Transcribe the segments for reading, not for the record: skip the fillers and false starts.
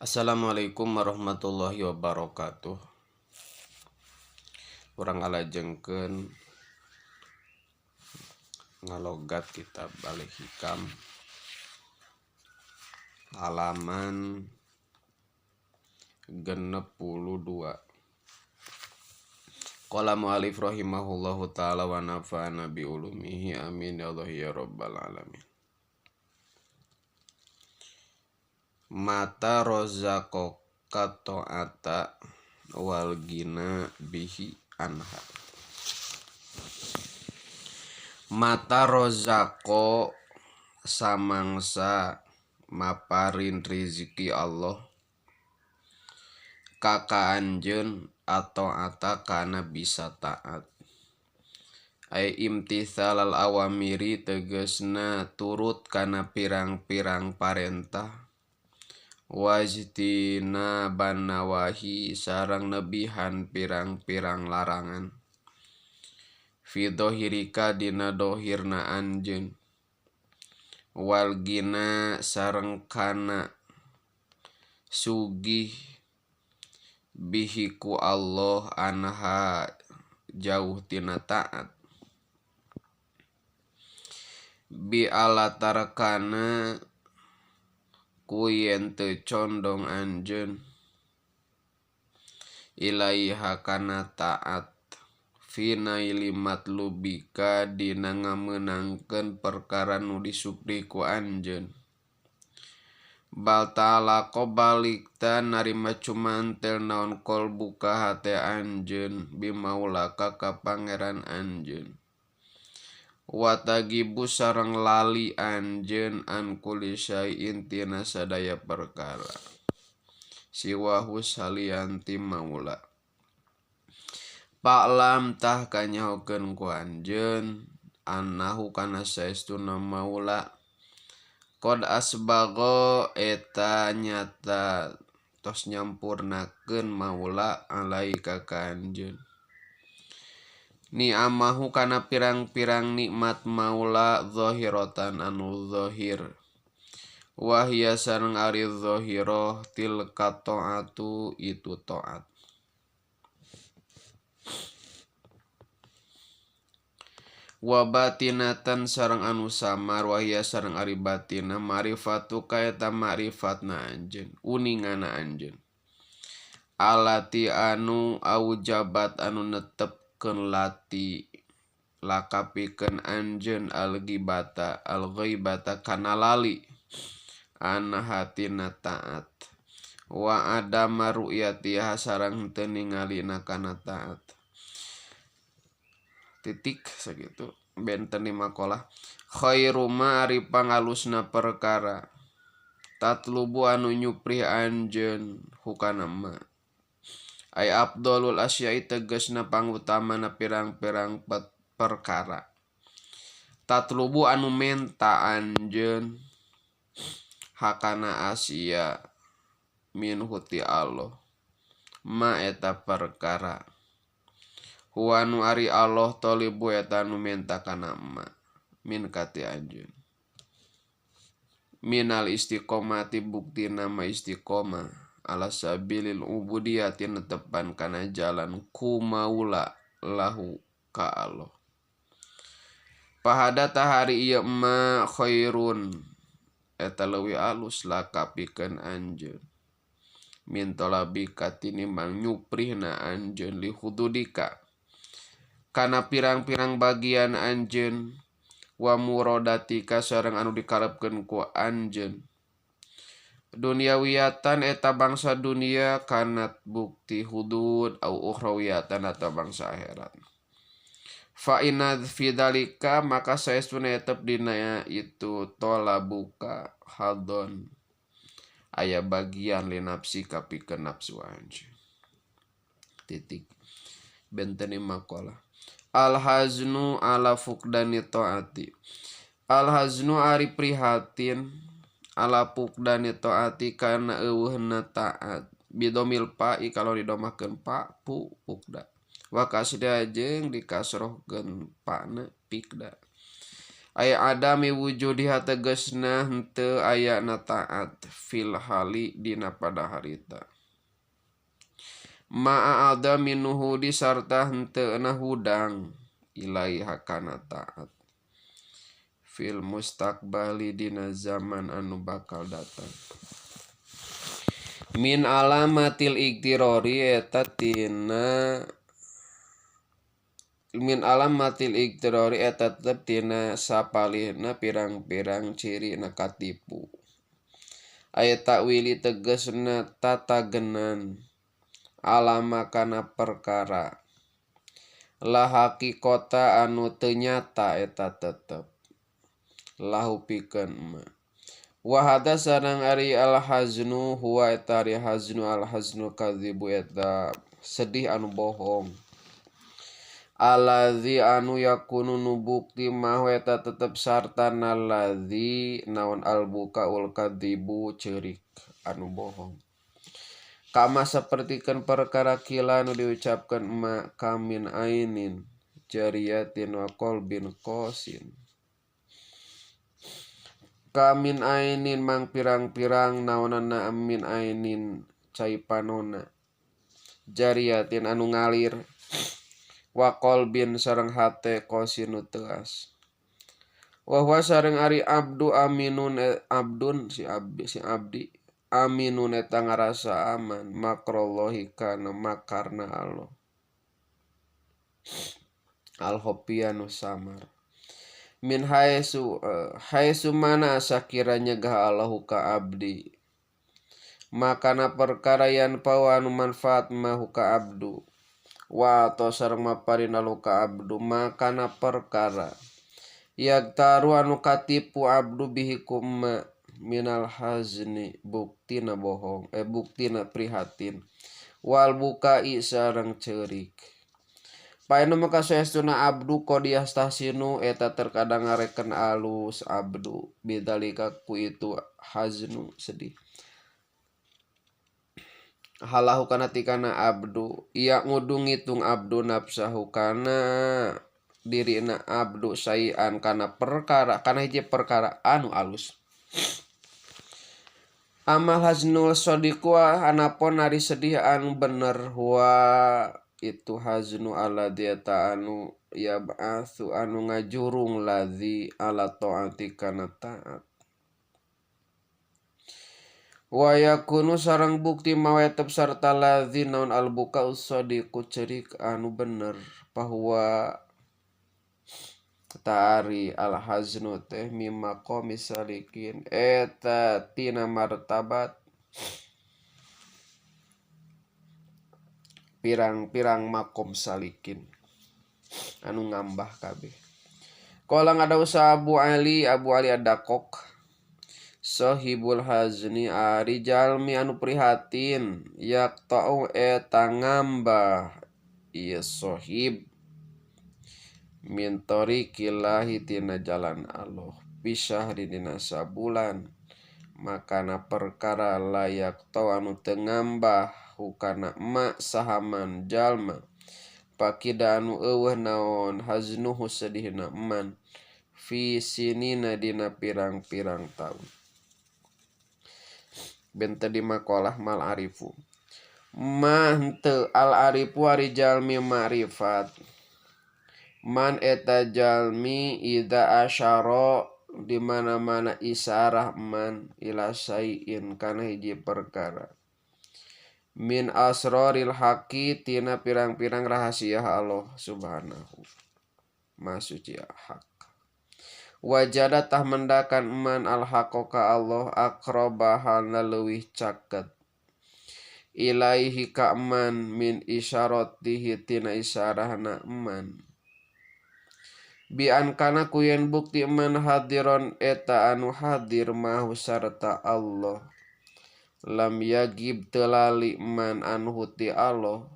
Assalamualaikum warahmatullahi wabarakatuh. Urang alajengkeun ngalogat kitab Al-Hikam halaman 62. Qala mu'alif rahimahullahu ta'ala wa nafa'ana bi ulumihi amin ya Allah ya rabbal alamin. Mata rozaqaka ta'ata wal gina bihi anha. Mata rozako samangsa maparin rizki Allah kaka anjeun atau ata kana bisa taat. Ai imtithal al awamiri tegesna turut kana pirang-pirang parentah. Wajtina banawahi sarang nebihan pirang-pirang larangan. Fi dohirika dina dohirna anjeun. Walgina sareng kana sugih bihiku Allah anha jauh tina taat. Bi alatarkana kuyen teu condong anjeun ilaiha kana taat finaili matlubika dina ngameunangkeun perkara nu disupri ku anjeun. Bal ta'ala qobalikta narima cumantel naon kolbuka hate anjeun bimaulaka ka pangeran anjeun. Watagibu sareng lali anjeun an kulli syai'in tina sadaya perkara. Siwahu salianti maula. Pa'lam tah kanyahokeun ku anjeun annahu kana saestuna maula qad asbago eta nyata tos nyampurnakeun maula alaika ka anjeun. Ni'amahu kana pirang-pirang nikmat maula zahiratan anu zahir. Wahia sareng ari zahiroh tilka ta'atu itu ta'at. Wa batinatan sareng anu samar wahia sareng ari batina ma'rifatu kaeta ma'rifatna anjeun uningana anjeun. Alati anu aujabat anu netepkeun lati lakapikeun anjeun al-ghaibata kana lali anha tina taat. Wa adama ru'yatiha sareng teu ningalina kana taat. Titik sakitu benten di makalah. Khairu ma ari pangalusna perkara tatlubu anu nyuprih anjeun hukana ma. Ai afdalul asya'i tegasna pangutamana pirang-pirang perkara. Tatlubu anu menta anjeun hakana asya minhu ti Allah. Ma eta perkara. Huwa anu ari Allah tolibu eta anu menta kana ma min kati anjeun. Minal istiqomati buktina ma istiqomah ala sabilil ubudiyati netepan kana jalan ku maula lahu ka Allah. Pahada tahari ieu ma khairun eta leuwih alus lakapikeun anjeun. Min talabika tinimbang nyuprihna anjeun li hududika kana pirang-pirang bagian anjeun wa muradatika sareng anu dikarepkeun ku anjeun. Duniawiyatan eta bangsa dunia kanat bukti hudud au ukhrawiyatan atau bangsa akhirat. Fa inna fi dzalika maka saestuna etep dina itu tolabuka hadon aya bagian li nafsi kapikeun nafsu anjeun. Titik benteni maqalah. Al-haznu ala fuqdani ta'ati. Al-haznu ari prihatin ala fuqdani ta'ati kana eueuhna taat. Bidomil pa'i kalau didomahkeun pa pu fuqda. Wa kasda jeung dikasrohkeun pa'na piqda. Aya adami wujudiha tegasna henteu aya na taat fil hali dina pada harita. Ma'a adami nuhudi sarta henteu na hudang ilaiha kana taat. Fil mustaqbali dina zaman anu bakal datang. Min alamatil iktirori eta tina min alamatil iktirori eta tetep tina sapalihna pirang-pirang ciri na katipu. Aya takwili tegasna tatagenan alama kana perkara. La hakikota anu teu nyata eta tetep. Lahu pikeun ma. Wahada sareng ari al-haznu huwa eta ari haznu al-haznu kadzibu eta sedih anu bohong. Aladzi anu yakunu nu bukti mah eta tetep sartana ladzi naon al-bukaul kadzibu ceurik anu bohong. Kama sapertikeun perkara kila anu diucapkeun ma kamin ainin jariyatin wa qalbin qasin. Kamin ainin mang pirang-pirang naonana amin ainin cai panona jariyatin anu ngalir wa qalbin sareng hate qasinu teas. Wa huwa sareng ari abdu aminun abdun si abdi aminun eta ngarasa aman makrallahi kana makarna Allah. Al-Hopianu samar. Min haesu mana sakiranya gah Allahu ka abdi. Makana perkara yan pawanu manfaat mahu ka abdu. Wa to sareng maparin Allahu ka abdu makana perkara. Yagtaru anu katipu abdu bihi kumma minal hazni buktina bohong buktina prihatin. Wal bukai sareng ceurik. Painu maka saestuna abdu qodiah tahsinu eta terkadang ngareken alus abdu bidzalika ku itu haznu sedih. Halahu kana tikana abdu ia ngudung ngitung abdu nafsahu kana dirina abdu sayan kana perkara kana hiji perkara anu alus. Amal haznul sadiqu anapun ari sedih anu bener huwa itu haznu alladzi eta anu yab'atsu anu ngajurung ladzi ala taati kana taat. Wa yakunu sareng bukti mawetep sarta ladzi naon albuka usadiqu cerik anu bener bahwa tari al haznu teh mimma qomisalikin eta tina martabat pirang-pirang makom salikin anu ngambah kabeh. Qala ngadawuh Abu Ali adakok sahibul hazni ari jalmi anu prihatin yaqta'u eta ngambah ieu sahib min tariqillahi tina jalan Allah bisyahri dina sabulan makana perkara layak tau anu teu ngambah hukana ma sahaman jalma pakida anu eueuh naon haznuhu sedihna man fi sinina dina pirang-pirang taun. Bente di maqalah mal arifu ma henteu al arifu ari jalmi ma'rifat man eta jalmi ida asyara di mana-mana isarah man ila sayin kana hiji perkara min asraril haqi tina pirang-pirang rahasia Allah subhanahu masuci hak. Wajada tah mendakan man al haqqo Allah aqrabahana leuwih caket ilaihi ka man min isyaratihi tina isarahna man bi an kana kuyen bukti man hadiron eta anu hadir mahu sarta Allah lam yagib telali man anu huti Allah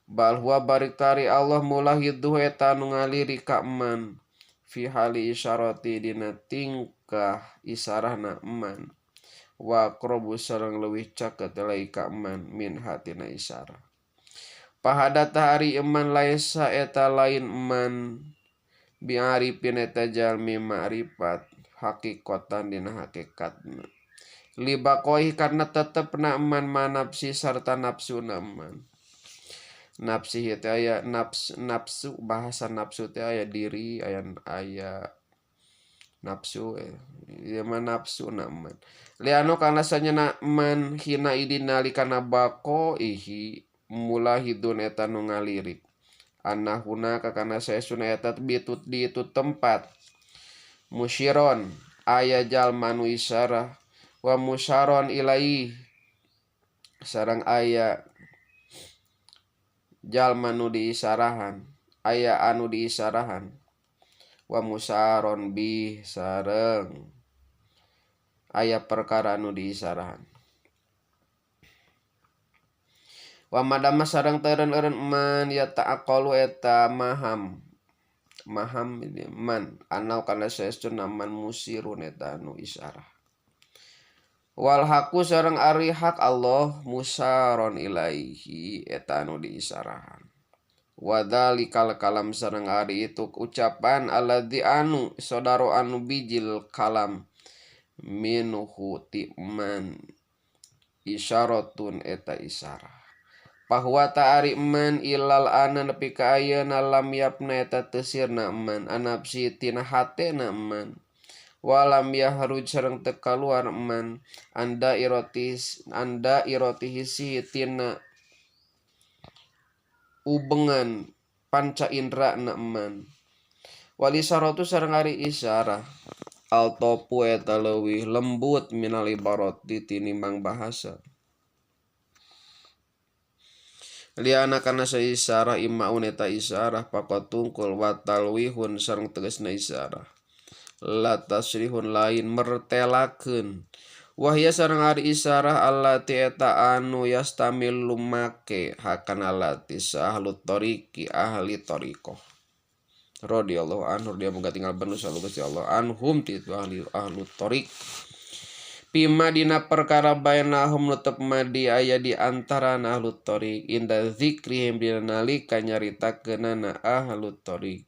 bal huwa baritari Allah mulahiduh eta anu ngaliri ka man fi hali isyarati dina tingkah isarahna man wa aqrabu sareng leuwih caket lai ka man min hatina isyarah. Pahada tahari eman laisa eta lain man biarifin eta jalmi ma'rifat hakikotan dina hakikatna libaqohi karena tetepna eman manapsi sarta nafsu eman nafsi teh aya nafsu bahasa nafsu teh aya diri aya nafsu ieu mah nafsu eman liano kana sanyana eman hina idina likana bako ihi mulahidun eta nu ngalirik anahuna kakana saesuna eta bitut di itu tempat musyiron aya jalma nu isyarah wa musyaron ilai sareng aya jalma nu diisarahan aya anu diisarahan wa musyaron bi sareng aya perkara anu diisarahan wa madama sareng teureun-eureun man ya ta'aqalu eta maham man anau kana saestuna man musirun eta anu isyarah wal haku sareng ari hak Allah musyaron ilaihi eta anu diisarahan wadzalikal kalam sareng ari itu ucapan alladzi anu sodaro anu bijil kalam minhu timan isyaratun eta isyarah bahwa ta'ari man ilal ana nepi ka ayeuna lam yapna eta teu sirna man anapsi tina hatena man walam yahruj sareng teu kaluar man anda irotihi tina ubengan panca indra na man wali saratu sareng ari isyarah altopu eta leuwih lembut minal ibarati tinimbang bahasa liana kana saisyarah imaun eta isyarah pakotungkul watalwihun sareng tegasna isyarah la tasrihun lain mertelakeun wahya sareng ari isyarah allati eta anu yastamil lumake hakana lati ahlu tariqi ahli tariqah radhiyallahu anhu dia boga tinggal bener salu Gusti Allah anhum ti itu ahlu tariq pima dina perkara bainahum nutep madi aya di antara ahlu tariq inda zikrihim dina nalika nyaritakeunana ahlu tariq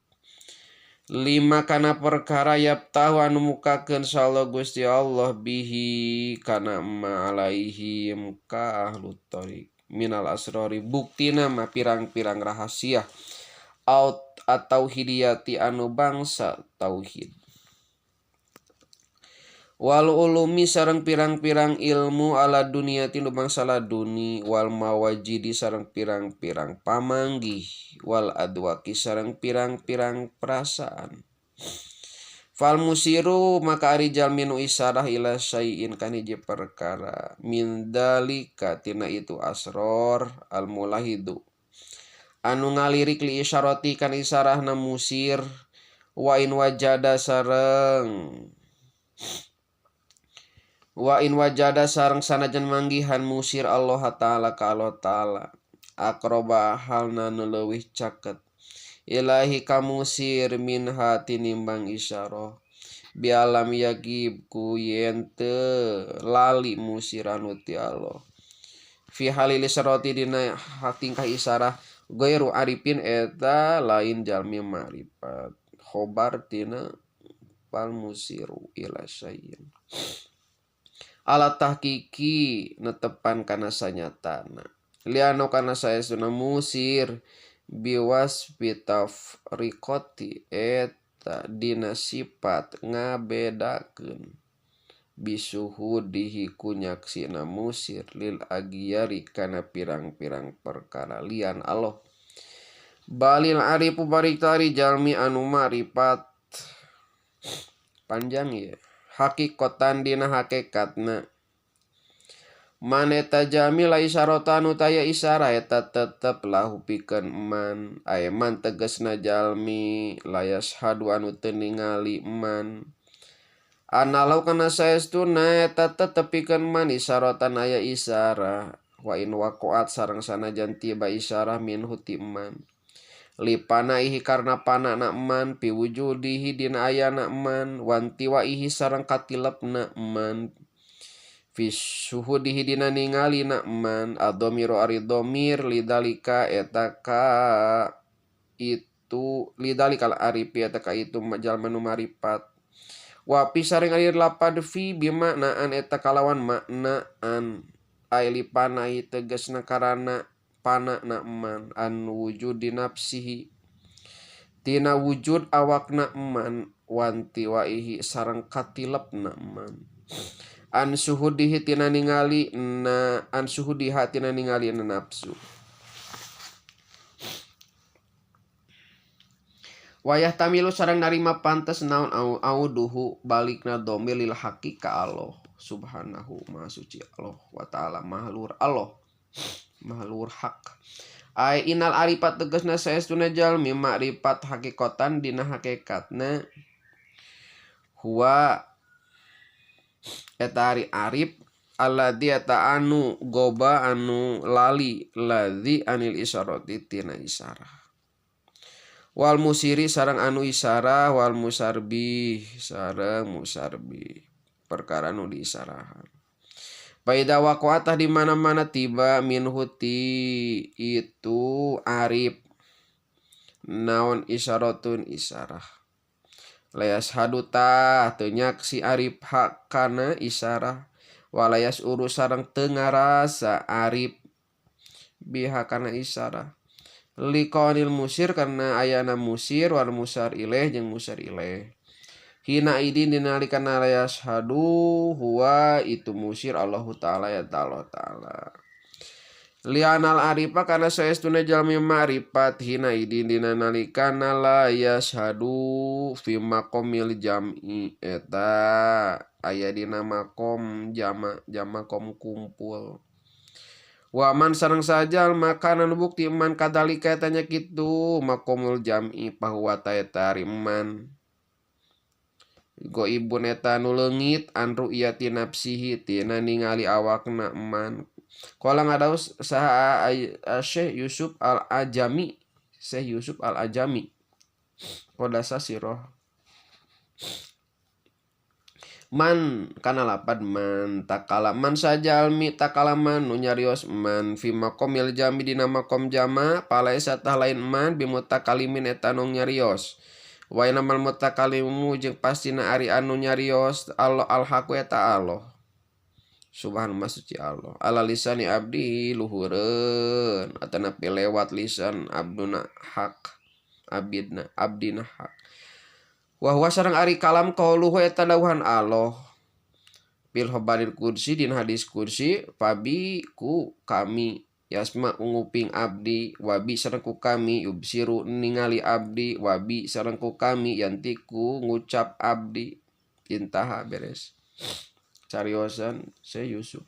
lima kana perkara yaptahu anu mukakeun sallallahu Gusti Allah bihi kana ma alaihim ka ahlu tariq minal asrori buktina mah pirang-pirang rahasia atau hidiyati anu bangsa tauhid wal ulumi sareng pirang-pirang ilmu ala dunia tinu bangsa laduni wal mawajidi sareng pirang-pirang pamanggih wal adwaki sareng pirang-pirang perasaan fal musiru maka ari jalmi nu isyarah ila syai'in kana hiji perkara min dalika tina itu asror al mulahidu anu ngalirik li isyarati kana isyarahna musir wa in wajada sareng sanajan manggihan musir Allah ta'ala ka Allah ta'ala akroba halna nu leuwih caket ilahi ka musir minha tinimbang isyarah bialam yagib ku yente lali musir anu ti Allah fi halil isyarati dina tingkah isyarah gairu arifin eta lain jalmi ma'rifat khobar tina fal musiru ila syai'in ala tahqiqi netepan kana sanyatana liano kana saestuna musir biwas bitafriqati eta dina sifat ngabedakeun bisuhudihi kunyaksina musir lil agiyari kana pirang-pirang perkara lian Allah balil arifu bariktari jalmi anu ma'rifat panjang ya hakikotan dina hakikatna maneta jami la isyaratan utaya isyarah eta tetep lahu pikeun man man tegasna jalmi layas hadu anu teu ningali man analau kana saestuna eta tetep pikeun man isyaratan aya isyarah wa in waqa'at sareng sanajan tiba isyarah minhu ti man lipana ihi karna panana man piwujudihi dina ayana man wanti wa ihi sareng katilapna man fisuhudihi dina ningali na man adomiru ari domir lidalika eta ka itu itu lidalikal arifi eta ka itu jalma nu maripat. Wa pisaring ari lapad fi bimaknaan eta kalawan maknaan ailipana tegasna karana pana na eman an wujud di nafsihi tina wujud awakna eman wanti waihi sareng katilepna eman an suhudihi tina ningali na an suhudiha tina ningali na nafsu. Wayah tamilu sareng narima pantes naon auduhu balikna domir lil haqi ka Allah subhanahu maha suci Allah wa ta'ala mahlur Allah mahlur hak. Ai inal arifat tegasna saestuna jalmi makrifat hakikatan dina hakikatna huwa eta ari arif alladzi eta anu goba anu lali ladzi anil isyarati tina isyarah wal musiri sareng anu isyarah wal musarbi sareng musarbi perkara anu diisyarahan. Paida waqa'atah di mana-mana tiba minhu ti itu arif naon isyaratun isyarah. Layas haduta teu nyaksi arif hak kana isyarah walayas urus sareng teu ngarasa arif biha kana isyarah. Liqaunil musir karena ayana musir wal musar ilaih jeung musar ilaih. Hina idin dinalikan layas hadu huwa itu musir Allahu ta'ala ya ta'ala. Lianal arifa karena saestuna jalmi ma'rifat hina idin dinalikan layas hadu fi maqamil jam'i eta aya dina maqam jama kumpul. Waman sareng sajal makanan bukti man kadalika tanya kitu maqamul jam'i pahuwa ta eta iman. Goibun eta nu leungit an ru'yati nafsihi tina ningali awakna eman. Qala ngadaus saha Syekh Yusuf Al-Ajami Qodasa siroh man kana lapad man takala man sajalmi takalaman nu nyarios man fi maqamil jami dina maqam jama palaisa tah lain man bimutakalimin eta nu nyarios. Wa inamal mutakalimu jeung pastina ari anu nyarios Allah al-haqu eta Allah subhanahu wa suci Allah ala lisani abdi luhureun atana lewat lisan abduna hak abdina hak wa huwa sareng ari kalam qauluhu eta dawuhan Allah bil khabaril kursi dina hadis kursi fabi ku kami yasma nguping abdi wabi sarengku kami yubsiru ningali abdi wabi sarengku kami yantiku ngucap abdi intaha beres cariosan Syekh Yusuf.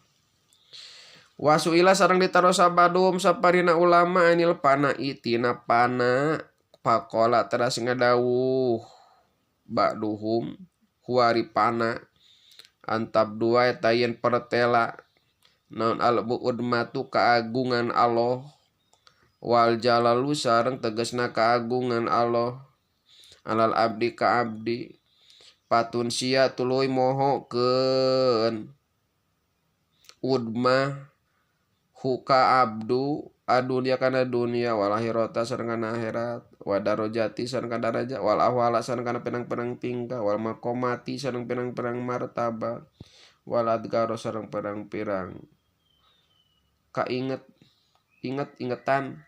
Wasuila sareng ditarosa badum saparina ulama anil panai tina pana pakola teras ngadawuh ba'duhum huari pana antab dua eta yen pertela naon al-bu'ud matu keagungan Allah wal jalalu sareng tegasna keagungan Allah alal abdi ka abdi patun sia tuluy mohokeun udmah huka abdu adunya kana dunia wal akhirata sareng kana akhirat wa darajati sareng kana darajat wal ahwala sareng kana penang-penang tingkah wal maqamati sareng penang-penang martabat wal adgaro sareng pirang-pirang ingetan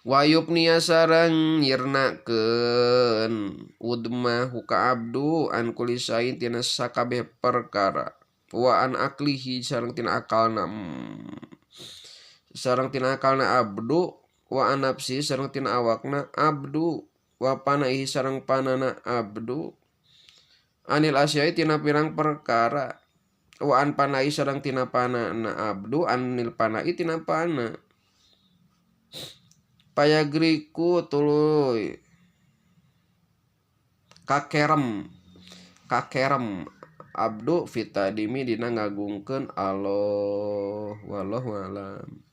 wayub nia sareng nyirnakeun udmah huka abdu an kulisain tina sakabeh perkara wa an aklihi sareng tina akalna abdu wa an nafsi sareng tina awakna abdu wa panaihi sareng panana abdu anil asyai tina pirang perkara wa an panai sareng tina panana abdu anil panai tina pana payagriku tuluy kakerem abdu fitadimi dina ngagungkeun Allah wallahu alam.